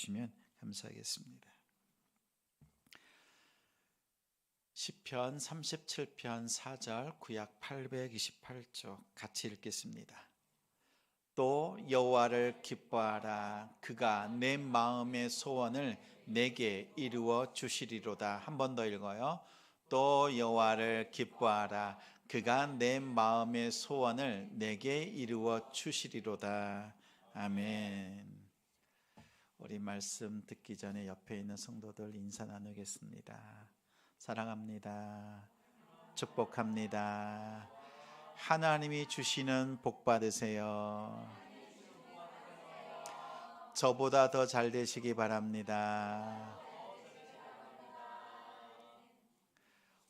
주시면 감사하겠습니다. 시편 37편 4절 구약 828쪽 같이 읽겠습니다. 또 여호와를 기뻐하라. 그가 내 마음의 소원을 내게 이루어 주시리로다. 한 번 더 읽어요. 또 여호와를 기뻐하라. 그가 내 마음의 소원을 내게 이루어 주시리로다. 아멘. 우리 말씀 듣기 전에 옆에 있는 성도들 인사 나누겠습니다. 사랑합니다. 축복합니다. 하나님이 주시는 복 받으세요. 저보다 더 잘 되시기 바랍니다.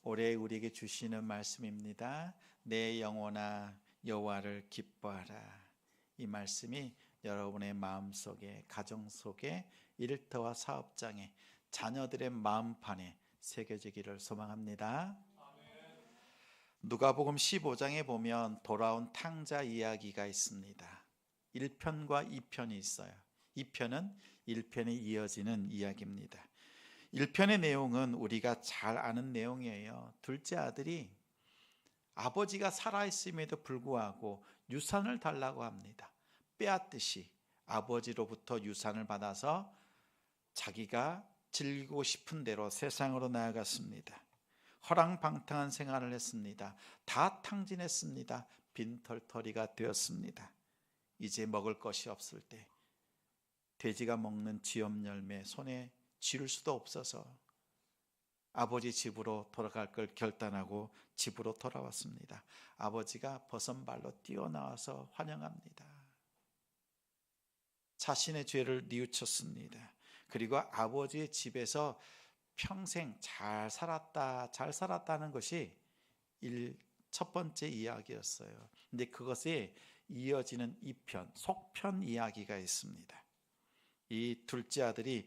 올해 우리에게 주시는 말씀입니다. 내 영혼아 여호와를 기뻐하라. 이 말씀이 여러분의 마음속에, 가정 속에, 일터와 사업장에, 자녀들의 마음판에 새겨지기를 소망합니다. 누가복음 15장에 보면 돌아온 탕자 이야기가 있습니다. 1편과 2편이 있어요. 2편은 1편에 이어지는 이야기입니다. 1편의 내용은 우리가 잘 아는 내용이에요. 둘째 아들이 아버지가 살아있음에도 불구하고 유산을 달라고 합니다. 빼앗듯이 아버지로부터 유산을 받아서 자기가 즐기고 싶은 대로 세상으로 나아갔습니다. 허랑방탕한 생활을 했습니다. 다 탕진했습니다. 빈털터리가 되었습니다. 이제 먹을 것이 없을 때 돼지가 먹는 쥐염 열매 손에 쥐를 수도 없어서 아버지 집으로 돌아갈 걸 결단하고 집으로 돌아왔습니다. 아버지가 버선발로 뛰어나와서 환영합니다. 자신의 죄를 뉘우쳤습니다. 그리고 아버지의 집에서 평생 잘 살았다는 것이 첫 번째 이야기였어요. 근데 그것에 이어지는 2편, 속편 이야기가 있습니다. 이 둘째 아들이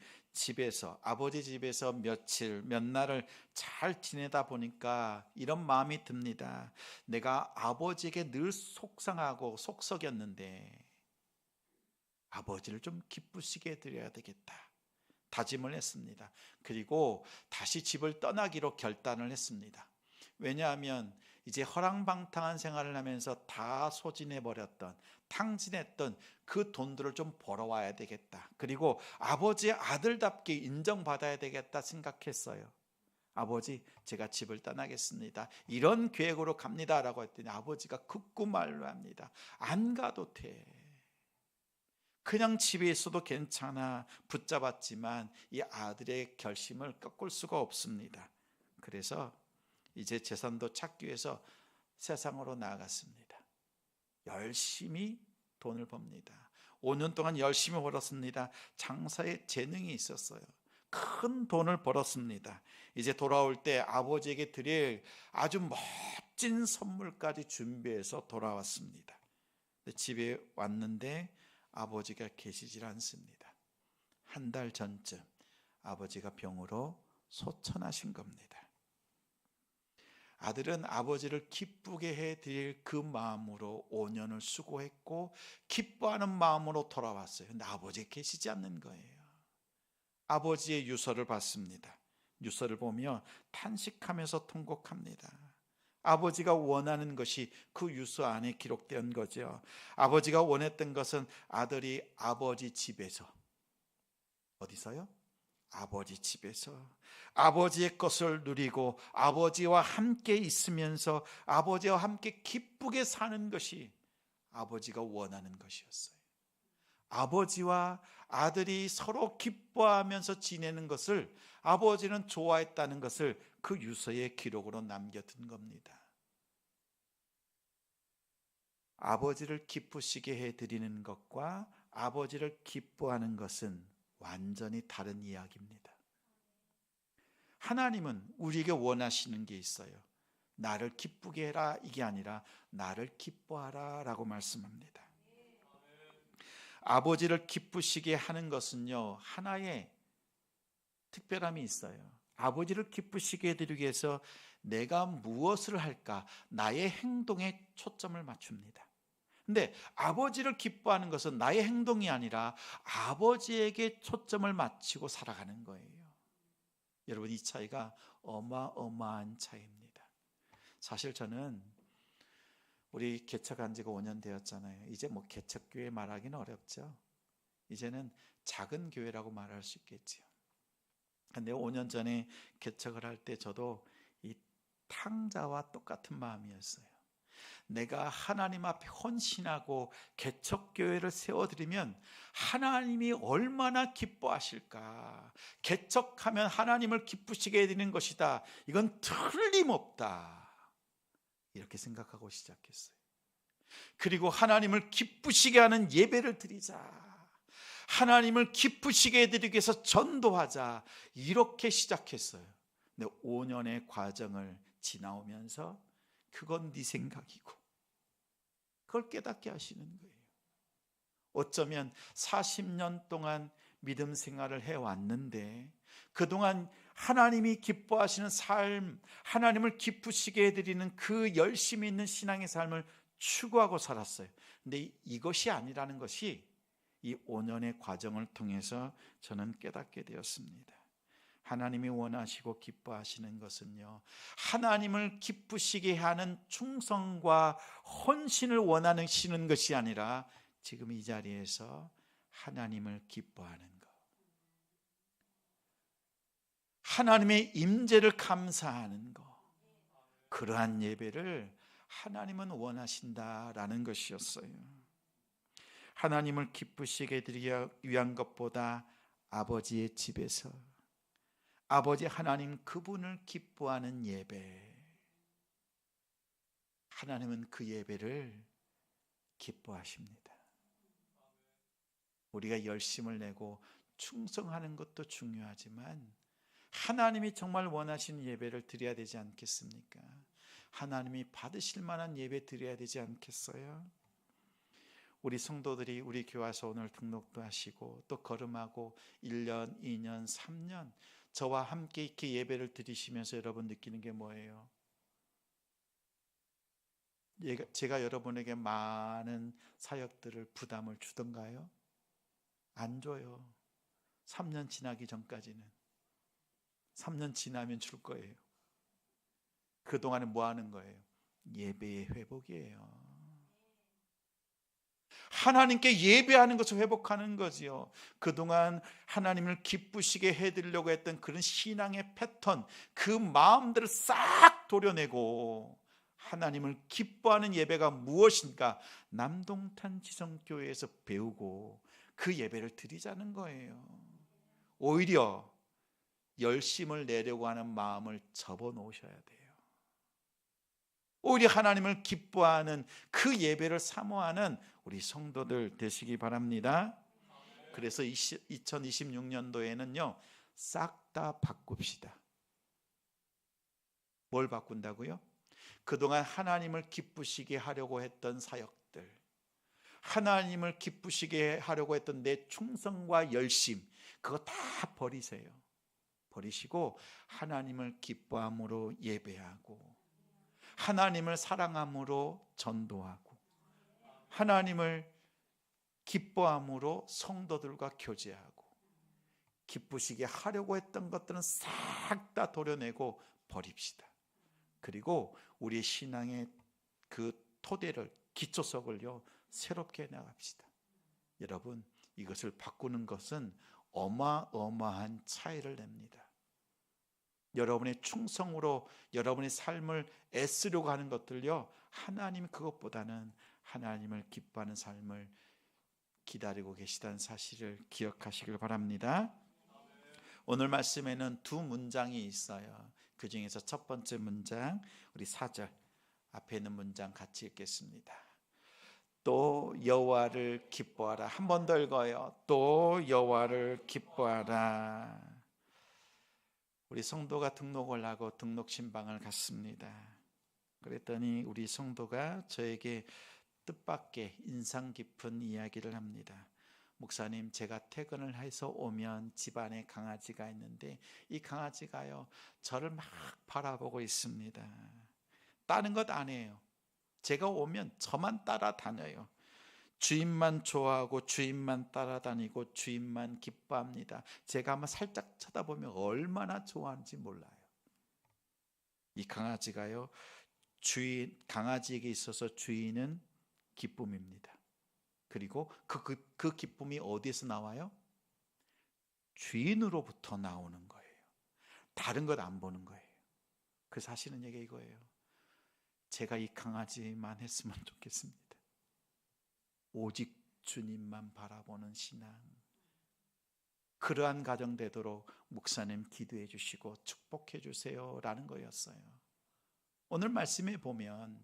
아버지 집에서 몇 날을 잘 지내다 보니까 이런 마음이 듭니다. 내가 아버지에게 늘 속상하고 속썩였는데 아버지를 좀 기쁘시게 해드려야 되겠다. 다짐을 했습니다. 그리고 다시 집을 떠나기로 결단을 했습니다. 왜냐하면 이제 허랑방탕한 생활을 하면서 다 소진해버렸던, 탕진했던 그 돈들을 좀 벌어와야 되겠다. 그리고 아버지의 아들답게 인정받아야 되겠다 생각했어요. 아버지, 제가 집을 떠나겠습니다. 이런 계획으로 갑니다 라고 했더니 아버지가 극구말로 합니다. 안 가도 돼. 그냥 집에 있어도 괜찮아. 붙잡았지만 이 아들의 결심을 꺾을 수가 없습니다. 그래서 이제 재산도 찾기 위해서 세상으로 나아갔습니다. 열심히 돈을 법니다. 5년 동안 열심히 벌었습니다. 장사에 재능이 있었어요. 큰 돈을 벌었습니다. 이제 돌아올 때 아버지에게 드릴 아주 멋진 선물까지 준비해서 돌아왔습니다. 집에 왔는데 아버지가 계시질 않습니다. 한 달 전쯤 아버지가 병으로 소천하신 겁니다. 아들은 아버지를 기쁘게 해드릴 그 마음으로 5년을 수고했고 기뻐하는 마음으로 돌아왔어요. 근데 아버지가 계시지 않는 거예요. 아버지의 유서를 받습니다. 유서를 보며 탄식하면서 통곡합니다. 아버지가 원하는 것이 그 유서 안에 기록된 거죠. 아버지가 원했던 것은 아들이 아버지 집에서, 어디서요? 아버지 집에서 아버지의 것을 누리고 아버지와 함께 있으면서 아버지와 함께 기쁘게 사는 것이 아버지가 원하는 것이었어요. 아버지와 아들이 서로 기뻐하면서 지내는 것을 아버지는 좋아했다는 것을 그 유서의 기록으로 남겨둔 겁니다. 아버지를 기쁘시게 해드리는 것과 아버지를 기뻐하는 것은 완전히 다른 이야기입니다. 하나님은 우리에게 원하시는 게 있어요. 나를 기쁘게 해라 이게 아니라 나를 기뻐하라 라고 말씀합니다. 아버지를 기쁘시게 하는 것은요, 하나의 특별함이 있어요. 아버지를 기쁘시게 해드리기 위해서 내가 무엇을 할까, 나의 행동에 초점을 맞춥니다. 근데 아버지를 기뻐하는 것은 나의 행동이 아니라 아버지에게 초점을 맞추고 살아가는 거예요. 여러분, 이 차이가 어마어마한 차이입니다. 사실 저는 우리 개척한 지가 5년 되었잖아요. 이제 뭐 개척교회 말하기는 어렵죠. 이제는 작은 교회라고 말할 수 있겠지요. 근데 5년 전에 개척을 할 때 저도 이 탕자와 똑같은 마음이었어요. 내가 하나님 앞에 헌신하고 개척교회를 세워드리면 하나님이 얼마나 기뻐하실까. 개척하면 하나님을 기쁘시게 해드리는 것이다. 이건 틀림없다. 이렇게 생각하고 시작했어요. 그리고 하나님을 기쁘시게 하는 예배를 드리자. 하나님을 기쁘시게 해드리기 위해서 전도하자. 이렇게 시작했어요. 근데 5년의 과정을 지나오면서 그건 네 생각이고, 그걸 깨닫게 하시는 거예요. 어쩌면 40년 동안 믿음 생활을 해왔는데 그동안 하나님이 기뻐하시는 삶, 하나님을 기쁘시게 해드리는 그 열심히 있는 신앙의 삶을 추구하고 살았어요. 근데 이것이 아니라는 것이 이 5년의 과정을 통해서 저는 깨닫게 되었습니다. 하나님이 원하시고 기뻐하시는 것은요, 하나님을 기쁘시게 하는 충성과 헌신을 원하시는 것이 아니라 지금 이 자리에서 하나님을 기뻐하는 것, 하나님의 임재를 감사하는 것, 그러한 예배를 하나님은 원하신다라는 것이었어요. 하나님을 기쁘시게 해드리기 위한 것보다 아버지의 집에서 아버지 하나님 그분을 기뻐하는 예배, 하나님은 그 예배를 기뻐하십니다. 우리가 열심을 내고 충성하는 것도 중요하지만 하나님이 정말 원하시는 예배를 드려야 되지 않겠습니까? 하나님이 받으실 만한 예배 드려야 되지 않겠어요? 우리 성도들이 우리 교회 와서 오늘 등록도 하시고 또 거름하고 1년, 2년, 3년 저와 함께 이렇게 예배를 드리시면서 여러분 느끼는 게 뭐예요? 제가 여러분에게 많은 사역들을 부담을 주던가요? 안 줘요. 3년 지나기 전까지는. 3년 지나면 줄 거예요. 그동안은 뭐 하는 거예요? 예배의 회복이에요. 하나님께 예배하는 것을 회복하는 거지요. 그동안 하나님을 기쁘시게 해드리려고 했던 그런 신앙의 패턴, 그 마음들을 싹 도려내고 하나님을 기뻐하는 예배가 무엇인가 남동탄 지성교회에서 배우고 그 예배를 드리자는 거예요. 오히려 열심을 내려고 하는 마음을 접어놓으셔야 돼요. 오히려 하나님을 기뻐하는 그 예배를 사모하는 우리 성도들 되시기 바랍니다. 그래서 2026년도에는요 싹 다 바꿉시다. 뭘 바꾼다고요? 그동안 하나님을 기쁘시게 하려고 했던 사역들, 하나님을 기쁘시게 하려고 했던 내 충성과 열심, 그거 다 버리세요. 버리시고 하나님을 기뻐함으로 예배하고 하나님을 사랑함으로 전도하고 하나님을 기뻐함으로 성도들과 교제하고 기쁘시게 하려고 했던 것들은 싹 다 도려내고 버립시다. 그리고 우리의 신앙의 그 토대를, 기초석을요 새롭게 나갑시다. 여러분, 이것을 바꾸는 것은 어마어마한 차이를 냅니다. 여러분의 충성으로 여러분의 삶을 애쓰려고 하는 것들요, 하나님 그것보다는 하나님을 기뻐하는 삶을 기다리고 계시다는 사실을 기억하시길 바랍니다. 오늘 말씀에는 두 문장이 있어요. 그 중에서 첫 번째 문장, 우리 4절 앞에 있는 문장 같이 읽겠습니다. 또 여호와를 기뻐하라. 한 번 더 읽어요. 또 여호와를 기뻐하라. 우리 성도가 등록을 하고 등록 신방을 갔습니다. 그랬더니 우리 성도가 저에게 뜻밖의 인상 깊은 이야기를 합니다. 목사님, 제가 퇴근을 해서 오면 집안에 강아지가 있는데 이 강아지가요 저를 막 바라보고 있습니다. 다른 것 안 해요. 제가 오면 저만 따라다녀요. 주인만 좋아하고 주인만 따라다니고 주인만 기뻐합니다. 제가 한번 살짝 쳐다보면 얼마나 좋아하는지 몰라요. 이 강아지가요, 강아지에게 있어서 주인은 기쁨입니다. 그리고 그 기쁨이 어디에서 나와요? 주인으로부터 나오는 거예요. 다른 것 안 보는 거예요. 그래서 하시는 얘기가 이거예요. 제가 이 강아지만 했으면 좋겠습니다. 오직 주님만 바라보는 신앙. 그러한 가정 되도록 목사님 기도해 주시고 축복해 주세요 라는 거였어요. 오늘 말씀에 보면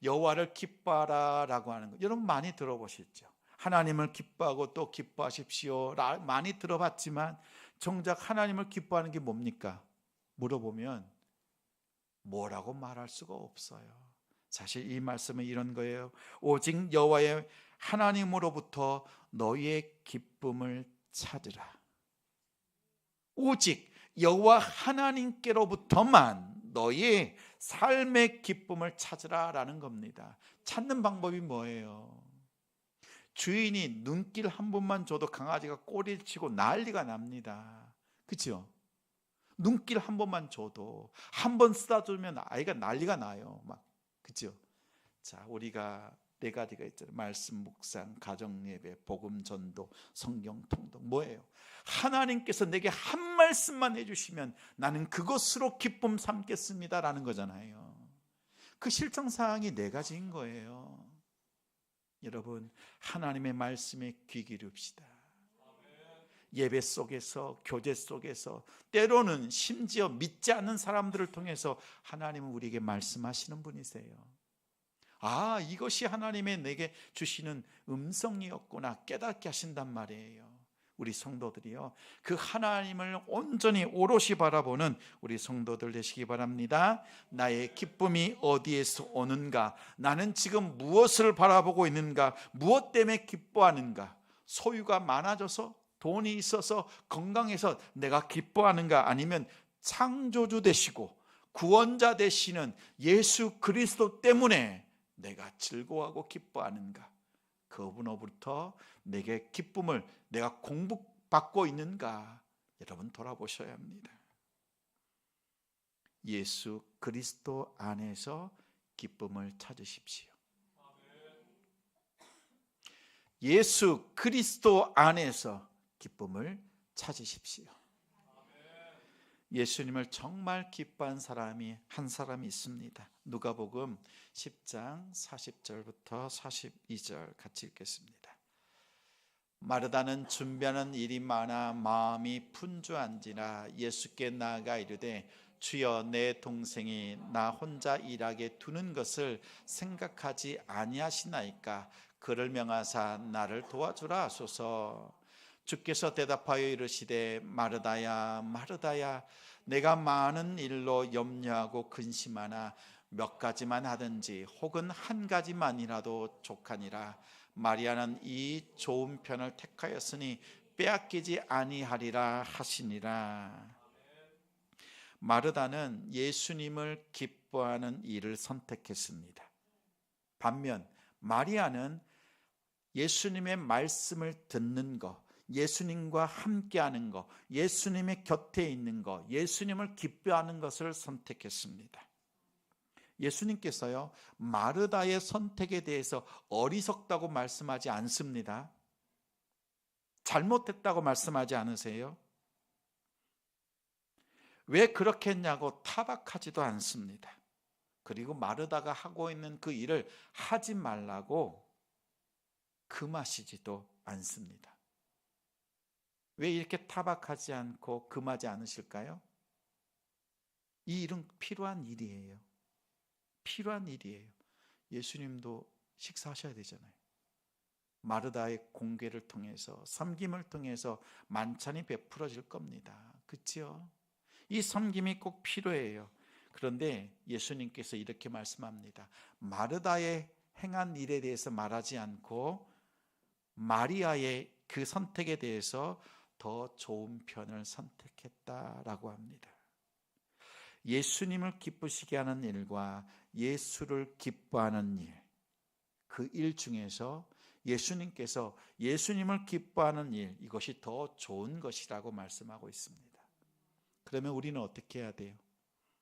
여호와를 기뻐하라 라고 하는 거 여러분 많이 들어보셨죠? 하나님을 기뻐하고 또 기뻐하십시오 많이 들어봤지만 정작 하나님을 기뻐하는 게 뭡니까? 물어보면 뭐라고 말할 수가 없어요. 사실 이 말씀은 이런 거예요. 오직 여호와의 하나님으로부터 너희의 기쁨을 찾으라. 오직 여호와 하나님께로부터만 너희의 삶의 기쁨을 찾으라 라는 겁니다. 찾는 방법이 뭐예요? 주인이 눈길 한 번만 줘도 강아지가 꼬리를 치고 난리가 납니다. 그렇죠? 눈길 한 번만 줘도 한 번 쓰다주면 아이가 난리가 나요. 막 그렇죠? 자, 우리가 네 가지가 있잖아요. 말씀 묵상, 가정 예배, 복음 전도, 성경 통독. 뭐예요? 하나님께서 내게 한 말씀만 해주시면 나는 그것으로 기쁨 삼겠습니다라는 거잖아요. 그 실천 사항이 네 가지인 거예요. 여러분, 하나님의 말씀에 귀 기릅시다. 예배 속에서, 교제 속에서, 때로는 심지어 믿지 않는 사람들을 통해서 하나님은 우리에게 말씀하시는 분이세요. 아, 이것이 하나님의 내게 주시는 음성이었구나 깨닫게 하신단 말이에요. 우리 성도들이요, 그 하나님을 온전히 오롯이 바라보는 우리 성도들 되시기 바랍니다. 나의 기쁨이 어디에서 오는가? 나는 지금 무엇을 바라보고 있는가? 무엇 때문에 기뻐하는가? 소유가 많아져서, 돈이 있어서, 건강해서 내가 기뻐하는가? 아니면 창조주 되시고 구원자 되시는 예수 그리스도 때문에 내가 즐거워하고 기뻐하는가? 그분으로부터 내게 기쁨을 내가 공급받고 있는가? 여러분 돌아보셔야 합니다. 예수 그리스도 안에서 기쁨을 찾으십시오. 예수 그리스도 안에서 기쁨을 찾으십시오. 예수님을 정말 기뻐한 사람이 한 사람이 있습니다. 누가복음 10장 40절부터 42절 같이 읽겠습니다. 마르다는 준비하는 일이 많아 마음이 분주한지라 예수께 나아가 이르되 주여, 내 동생이 나 혼자 일하게 두는 것을 생각하지 아니하시나이까? 그를 명하사 나를 도와주라 하소서. 주께서 대답하여 이르시되 마르다야 마르다야, 내가 많은 일로 염려하고 근심하나 몇 가지만 하든지 혹은 한 가지만이라도 족하니라. 마리아는 이 좋은 편을 택하였으니 빼앗기지 아니하리라 하시니라. 마르다는 예수님을 기뻐하는 일을 선택했습니다. 반면 마리아는 예수님의 말씀을 듣는 것, 예수님과 함께하는 것, 예수님의 곁에 있는 것, 예수님을 기뻐하는 것을 선택했습니다. 예수님께서요, 마르다의 선택에 대해서 어리석다고 말씀하지 않습니다. 잘못했다고 말씀하지 않으세요? 왜 그렇게 했냐고 타박하지도 않습니다. 그리고 마르다가 하고 있는 그 일을 하지 말라고 금하시지도 않습니다. 왜 이렇게 타박하지 않고 금하지 않으실까요? 이 일은 필요한 일이에요. 필요한 일이에요. 예수님도 식사하셔야 되잖아요. 마르다의 공개를 통해서, 섬김을 통해서 만찬이 베풀어질 겁니다. 그렇죠? 이 섬김이 꼭 필요해요. 그런데 예수님께서 이렇게 말씀합니다. 마르다의 행한 일에 대해서 말하지 않고 마리아의 그 선택에 대해서 더 좋은 편을 선택했다라고 합니다. 예수님을 기쁘시게 하는 일과 예수를 기뻐하는 일, 그 일 중에서 예수님께서 예수님을 기뻐하는 일, 이것이 더 좋은 것이라고 말씀하고 있습니다. 그러면 우리는 어떻게 해야 돼요?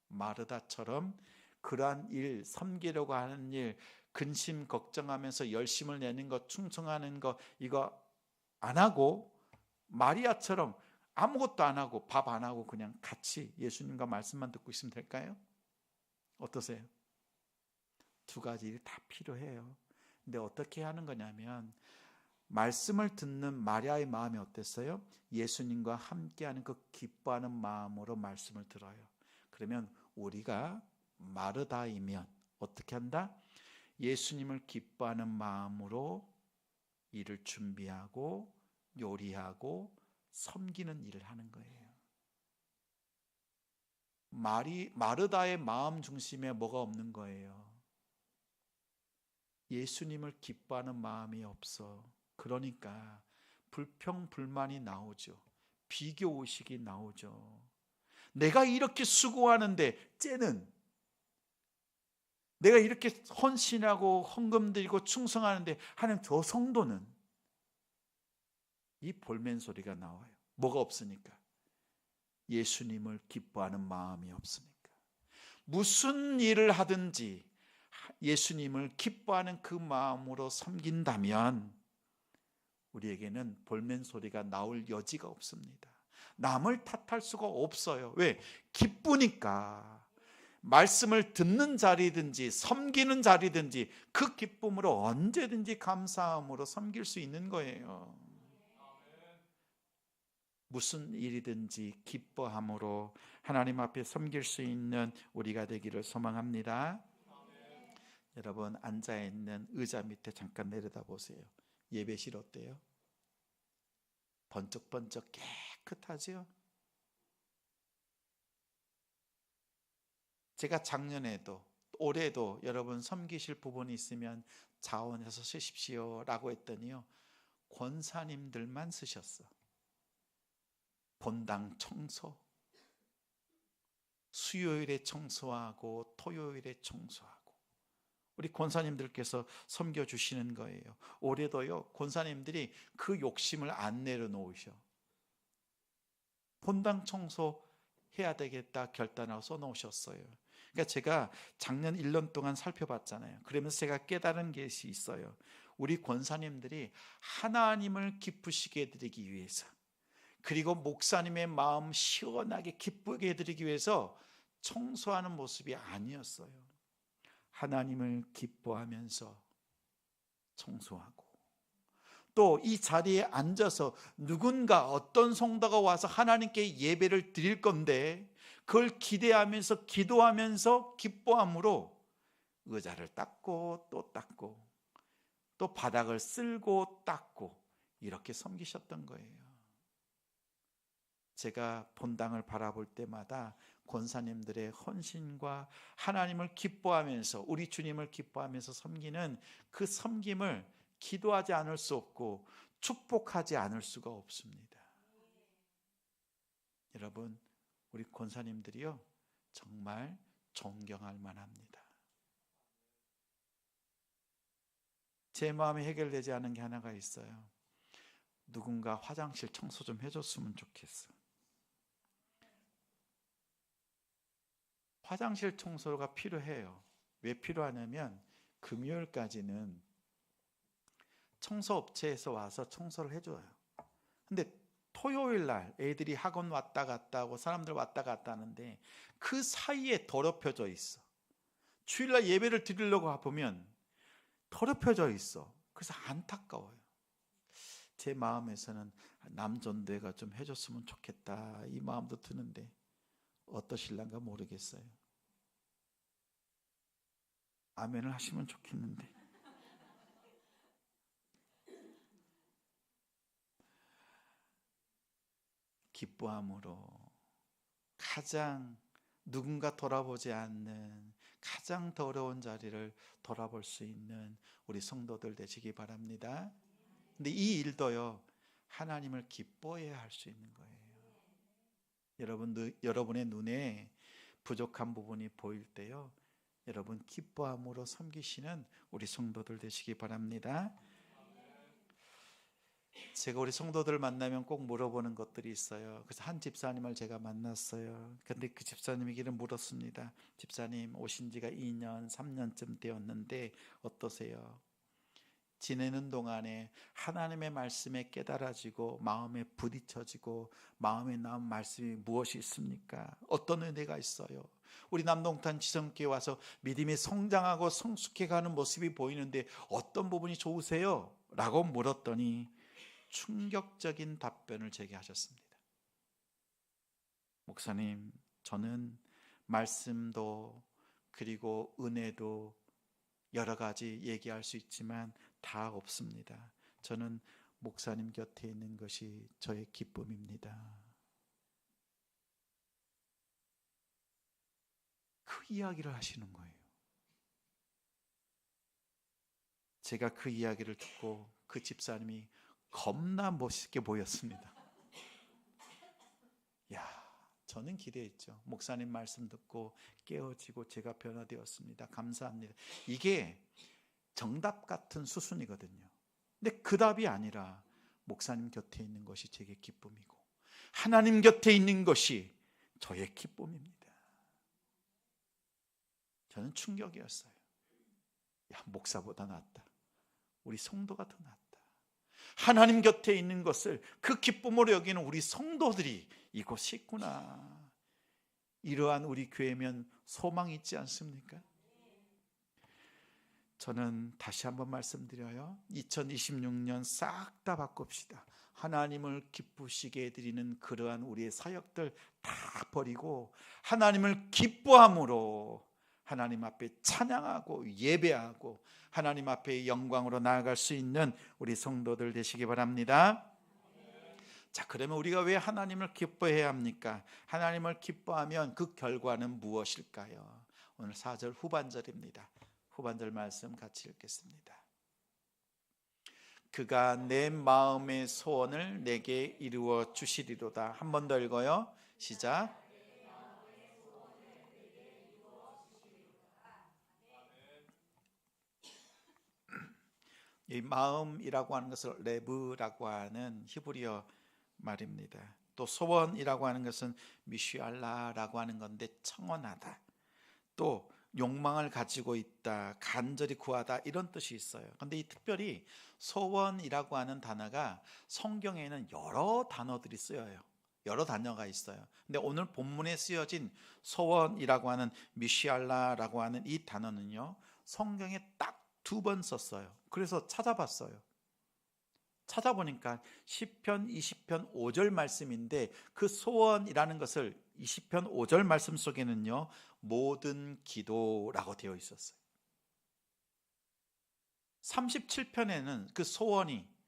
마르다처럼 그러한 일, 섬기려고 하는 일, 근심 걱정하면서 열심을 내는 것, 충성하는 것, 이거 안 하고 마리아처럼 아무것도 안 하고 밥 안 하고 그냥 같이 예수님과 말씀만 듣고 있으면 될까요? 어떠세요? 두 가지 일이 다 필요해요. 근데 어떻게 하는 거냐면 말씀을 듣는 마리아의 마음이 어땠어요? 예수님과 함께하는 그 기뻐하는 마음으로 말씀을 들어요. 그러면 우리가 마르다이면 어떻게 한다? 예수님을 기뻐하는 마음으로 일을 준비하고 요리하고 섬기는 일을 하는 거예요. 마르다의 마음 중심에 뭐가 없는 거예요? 예수님을 기뻐하는 마음이 없어. 그러니까 불평불만이 나오죠. 비교의식이 나오죠. 내가 이렇게 수고하는데 쟤는, 내가 이렇게 헌신하고 헌금 드리고 충성하는데 하는 저 성도는, 이 볼멘 소리가 나와요. 뭐가 없으니까? 예수님을 기뻐하는 마음이 없으니까. 무슨 일을 하든지 예수님을 기뻐하는 그 마음으로 섬긴다면 우리에게는 볼멘 소리가 나올 여지가 없습니다. 남을 탓할 수가 없어요. 왜? 기쁘니까. 말씀을 듣는 자리든지 섬기는 자리든지 그 기쁨으로 언제든지 감사함으로 섬길 수 있는 거예요. 무슨 일이든지 기뻐함으로 하나님 앞에 섬길 수 있는 우리가 되기를 소망합니다. 여러분, 앉아있는 의자 밑에 잠깐 내려다보세요. 예배실 어때요? 번쩍번쩍 깨끗하죠? 제가 작년에도 올해도 여러분 섬기실 부분이 있으면 자원해서 쓰십시오 라고 했더니요, 권사님들만 쓰셨어. 본당 청소, 수요일에 청소하고 토요일에 청소하고 우리 권사님들께서 섬겨주시는 거예요. 올해도요, 권사님들이 그 욕심을 안 내려놓으셔. 본당 청소해야 되겠다 결단하고 써놓으셨어요. 그러니까 제가 작년 1년 동안 살펴봤잖아요. 그러면서 제가 깨달은 것이 있어요. 우리 권사님들이 하나님을 기쁘시게 해드리기 위해서, 그리고 목사님의 마음 시원하게 기쁘게 해드리기 위해서 청소하는 모습이 아니었어요. 하나님을 기뻐하면서 청소하고, 또 이 자리에 앉아서 누군가 어떤 성도가 와서 하나님께 예배를 드릴 건데 그걸 기대하면서 기도하면서 기뻐함으로 의자를 닦고 또 닦고 또 바닥을 쓸고 닦고 이렇게 섬기셨던 거예요. 제가 본당을 바라볼 때마다 권사님들의 헌신과 하나님을 기뻐하면서 우리 주님을 기뻐하면서 섬기는 그 섬김을 기도하지 않을 수 없고 축복하지 않을 수가 없습니다. 여러분, 우리 권사님들이요 정말 존경할 만합니다. 제 마음이 해결되지 않은 게 하나가 있어요. 누군가 화장실 청소 좀 해줬으면 좋겠어. 화장실 청소가 필요해요. 왜 필요하냐면 금요일까지는 청소업체에서 와서 청소를 해줘요. 근데 토요일 날 애들이 학원 왔다 갔다 하고 사람들 왔다 갔다 하는데 그 사이에 더럽혀져 있어. 주일날 예배를 드리려고 가보면 더럽혀져 있어. 그래서 안타까워요. 제 마음에서는 남전대가 좀 해줬으면 좋겠다 이 마음도 드는데 어떠실란가 모르겠어요. 아멘을 하시면 좋겠는데. 기뻐함으로 가장 누군가 돌아보지 않는 가장 더러운 자리를 돌아볼 수 있는 우리 성도들 되시기 바랍니다. 근데 이 일도요 하나님을 기뻐해야 할 수 있는 거예요. 여러분의 눈에 부족한 부분이 보일 때요 여러분 기뻐함으로 섬기시는 우리 성도들 되시기 바랍니다. 제가 우리 성도들 만나면 꼭 물어보는 것들이 있어요. 그래서 한 집사님을 제가 만났어요. 근데 그 집사님에게는 물었습니다. 집사님, 오신 지가 2년, 3년쯤 되었는데 어떠세요? 지내는 동안에 하나님의 말씀에 깨달아지고 마음에 부딪혀지고 마음에 남은 말씀이 무엇이 있습니까? 어떤 은혜가 있어요? 우리 남동탄 지성교회 와서 믿음이 성장하고 성숙해가는 모습이 보이는데 어떤 부분이 좋으세요? 라고 물었더니 충격적인 답변을 제게 하셨습니다. 목사님, 저는 말씀도 그리고 은혜도 여러 가지 얘기할 수 있지만 다 없습니다. 저는 목사님 곁에 있는 것이 저의 기쁨입니다. 그 이야기를 하시는 거예요. 제가 그 이야기를 듣고 그 집사님이 겁나 멋있게 보였습니다. 야, 저는 기대했죠. 목사님 말씀 듣고 깨어지고 제가 변화되었습니다. 감사합니다. 이게 정답 같은 수순이거든요. 근데 그 답이 아니라 목사님 곁에 있는 것이 제게 기쁨이고 하나님 곁에 있는 것이 저의 기쁨입니다. 저는 충격이었어요. 야, 목사보다 낫다. 우리 성도가 더 낫다. 하나님 곁에 있는 것을 그 기쁨으로 여기는 우리 성도들이 이곳이 있구나. 이러한 우리 교회면 소망이 있지 않습니까? 저는 다시 한번 말씀드려요. 2026년 싹 다 바꿉시다. 하나님을 기쁘시게 해드리는 그러한 우리의 사역들 다 버리고 하나님을 기뻐함으로 하나님 앞에 찬양하고 예배하고 하나님 앞에 영광으로 나아갈 수 있는 우리 성도들 되시기 바랍니다. 자, 그러면 우리가 왜 하나님을 기뻐해야 합니까? 하나님을 기뻐하면 그 결과는 무엇일까요? 오늘 4절 후반절입니다. 후반절 말씀 같이 읽겠습니다. 그가 내 마음의 소원을 내게 이루어 주시리로다. 한 번 더 읽어요. 시작. 이 마음이라고 하는 것을 레브라고 하는 히브리어 말입니다. 또 소원이라고 하는 것은 미슈알라라고 하는 건데 청원하다, 또 욕망을 가지고 있다, 간절히 구하다 이런 뜻이 있어요. 그런데 이 특별히 소원이라고 하는 단어가 성경에는 여러 단어들이 쓰여요. 여러 단어가 있어요. 근데 오늘 본문에 쓰여진 소원이라고 하는 미시알라라고 하는 이 단어는요, 성경에 딱 2번 썼어요. 그래서 찾아봤어요. 찾아보니까 시편 20편 5절 말씀인데 그 소원이라는 것을 20편 5절 말씀 속에는요, 모든 기도라고 되어 있었어요. 37편에는 그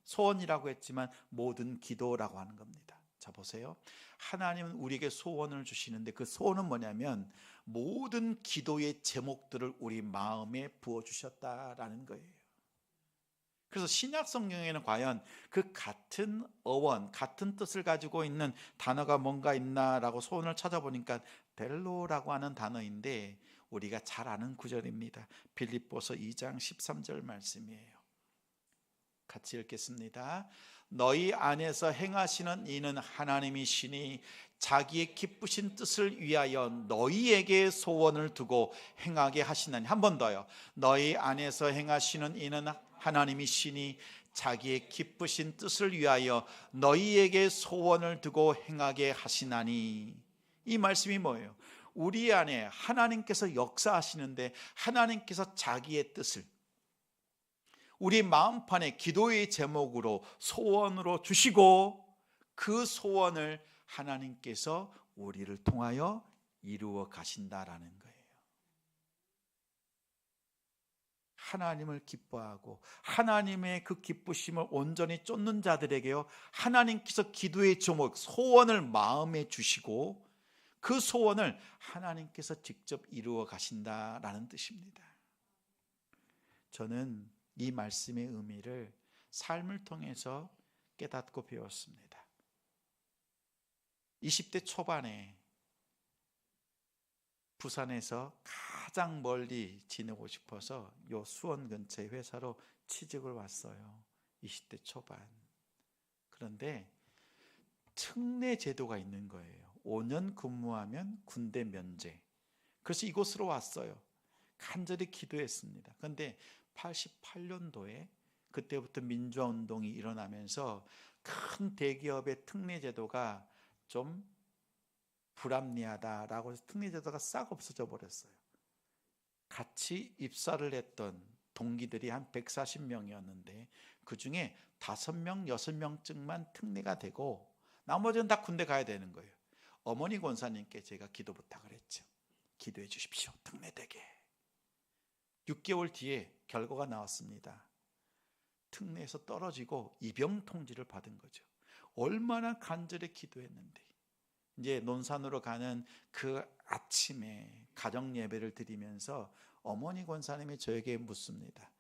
소원이라고 했지만 모든 기도라고 하는 겁니다. 자, 보세요. 하나님은 우리에게 소원을 주시는데 그 소원은 뭐냐면 모든 기도의 제목들을 우리 마음에 부어주셨다라는 거예요. 그래서 신약 성경에는 과연 그 같은 어원, 같은 뜻을 가지고 있는 단어가 뭔가 있나라고 소원을 찾아보니까 델로라고 하는 단어인데 우리가 잘 아는 구절입니다. 빌립보서 2장 13절 말씀이에요. 같이 읽겠습니다. 너희 안에서 행하시는 이는 하나님이시니 자기의 기쁘신 뜻을 위하여 너희에게 소원을 두고 행하게 하시나니. 한 번 더요. 너희 안에서 행하시는 이는 하나님이시니 자기의 기쁘신 뜻을 위하여 너희에게 소원을 두고 행하게 하시나니. 이 말씀이 뭐예요? 우리 안에 하나님께서 역사하시는데 하나님께서 자기의 뜻을 우리 마음판에 기도의 제목으로 소원으로 주시고 그 소원을 하나님께서 우리를 통하여 이루어 가신다라는 거예요. 하나님을 기뻐하고 하나님의 그 기쁘심을 온전히 쫓는 자들에게요, 하나님께서 기도의 제목 소원을 마음에 주시고 그 소원을 하나님께서 직접 이루어 가신다라는 뜻입니다. 저는 이 말씀의 의미를 삶을 통해서 깨닫고 배웠습니다. 20대 초반에 부산에서 가장 멀리 지내고 싶어서 요 수원 근처의 회사로 취직을 왔어요. 20대 초반. 그런데 특례 제도가 있는 거예요. 5년 근무하면 군대 면제. 그래서 이곳으로 왔어요. 간절히 기도했습니다. 그런데 88년도에 그때부터 민주화 운동이 일어나면서 큰 대기업의 특례 제도가 좀 불합리하다라고 해서 특례 제도가 싹 없어져 버렸어요. 같이 입사를 했던 동기들이 한 140명이었는데 그중에 5명, 6명쯤만 특례가 되고 나머지는 다 군대 가야 되는 거예요. 어머니 권사님께 제가 기도 부탁을 했죠. 기도해 주십시오. 특례되게. 6개월 뒤에 결과가 나왔습니다. 특례에서 떨어지고 입영 통지를 받은 거죠. 얼마나 간절히 기도했는데. 이제 논산으로 가는 그 아침에 가정 예배를 드리면서 어머니 권사님이 저에게 묻습니다.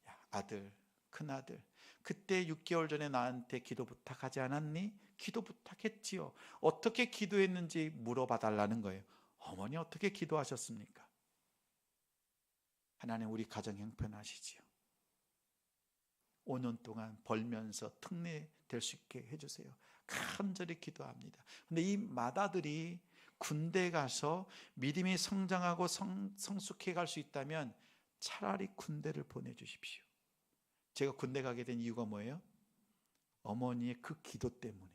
야, 아들, 큰아들, 그때 6개월 전에 나한테 기도 부탁하지 않았니? 기도 부탁했지요. 어떻게 기도했는지 물어봐 달라는 거예요. 어머니 어떻게 기도하셨습니까? 하나님 우리 가정 형편하시지요. 5년 동안 벌면서 특례 될 수 있게 해주세요. 간절히 기도합니다. 근데 이 맏아들이 군대 가서 믿음이 성장하고 성숙해 갈 수 있다면 차라리 군대를 보내주십시오. 제가 군대 가게 된 이유가 뭐예요? 어머니의 그 기도 때문에.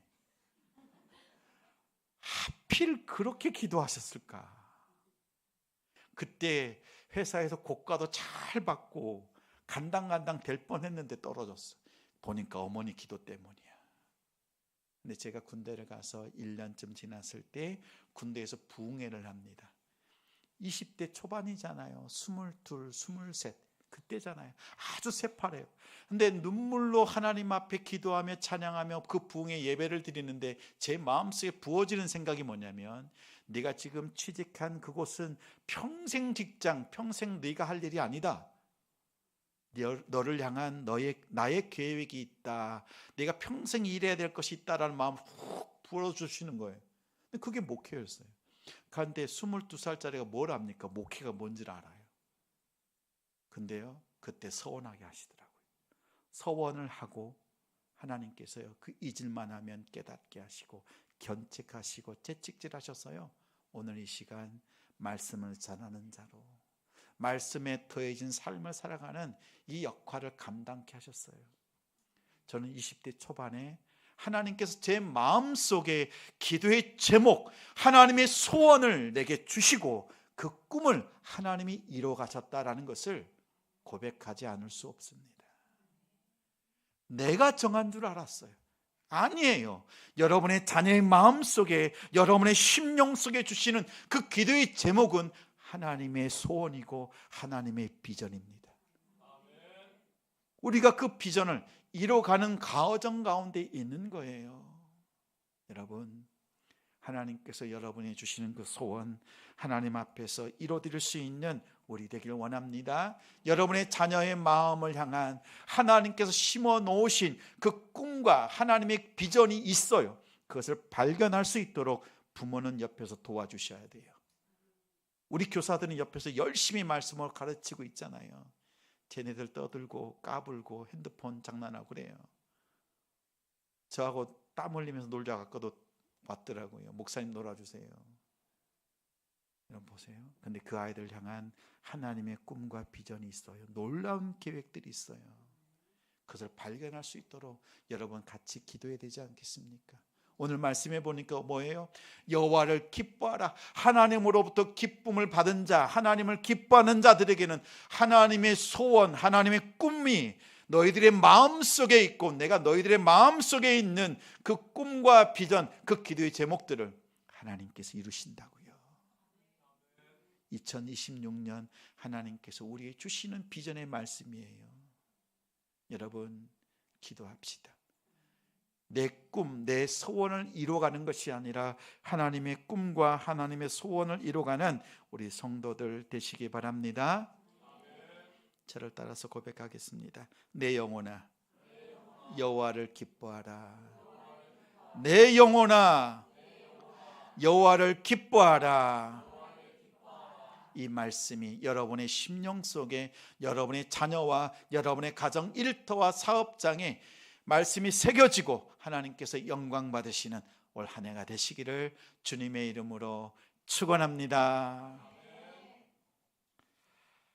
하필 그렇게 기도하셨을까? 그때 회사에서 고과도 잘 받고 간당간당 될 뻔했는데 떨어졌어. 보니까 어머니 기도 때문이야. 근데 제가 군대를 가서 1년쯤 지났을 때 군대에서 부흥회를 합니다. 20대 초반이잖아요. 22, 23 그때잖아요. 아주 새파래요. 근데 눈물로 하나님 앞에 기도하며 찬양하며 그 부흥회 예배를 드리는데 제 마음속에 부어지는 생각이 뭐냐면 네가 지금 취직한 그곳은 평생 직장, 평생 네가 할 일이 아니다. 너를 향한 나의 계획이 있다. 내가 평생 일해야 될 것이 있다라는 마음을 훅 불어주시는 거예요. 근데 그게 목회였어요. 그런데 22살짜리가 뭘 압니까? 목회가 뭔지를 알아요. 근데요, 그때 서원하게 하시더라고요. 서원을 하고 하나님께서요, 그 잊을만 하면 깨닫게 하시고 견책하시고 채찍질하셔서요, 오늘 이 시간 말씀을 전하는 자로 말씀에 더해진 삶을 살아가는 이 역할을 감당케 하셨어요. 저는 20대 초반에 하나님께서 제 마음속에 기도의 제목, 하나님의 소원을 내게 주시고 그 꿈을 하나님이 이루어 가셨다라는 것을 고백하지 않을 수 없습니다. 내가 정한 줄 알았어요. 아니에요. 여러분의 자녀의 마음속에, 여러분의 심령 속에 주시는 그 기도의 제목은 하나님의 소원이고 하나님의 비전입니다. 우리가 그 비전을 이뤄가는 과정 가운데 있는 거예요. 여러분, 하나님께서 여러분이 주시는 그 소원 하나님 앞에서 이뤄드릴 수 있는 우리 되길 원합니다. 여러분의 자녀의 마음을 향한 하나님께서 심어 놓으신 그 꿈과 하나님의 비전이 있어요. 그것을 발견할 수 있도록 부모는 옆에서 도와주셔야 돼요. 우리 교사들은 옆에서 열심히 말씀을 가르치고 있잖아요. 쟤네들 떠들고 까불고 핸드폰 장난하고 그래요. 저하고 땀 흘리면서 놀자 갖고도 왔더라고요. 목사님 놀아주세요. 여러분 보세요. 근데 그 아이들 향한 하나님의 꿈과 비전이 있어요. 놀라운 계획들이 있어요. 그것을 발견할 수 있도록 여러분 같이 기도해야 되지 않겠습니까? 오늘 말씀해 보니까 뭐예요? 여호와를 기뻐하라. 하나님으로부터 기쁨을 받은 자, 하나님을 기뻐하는 자들에게는 하나님의 소원, 하나님의 꿈이 너희들의 마음속에 있고 내가 너희들의 마음속에 있는 그 꿈과 비전, 그 기도의 제목들을 하나님께서 이루신다고요. 2026년 하나님께서 우리에게 주시는 비전의 말씀이에요. 여러분 기도합시다. 내 꿈, 내 소원을 이루어가는 것이 아니라 하나님의 꿈과 하나님의 소원을 이루어가는 우리 성도들 되시기 바랍니다. 저를 따라서 고백하겠습니다. 내 영혼아 여호와를 기뻐하라. 내 영혼아 여호와를 기뻐하라. 이 말씀이 여러분의 심령 속에 여러분의 자녀와 여러분의 가정 일터와 사업장에 말씀이 새겨지고 하나님께서 영광 받으시는 올 한 해가 되시기를 주님의 이름으로 축원합니다.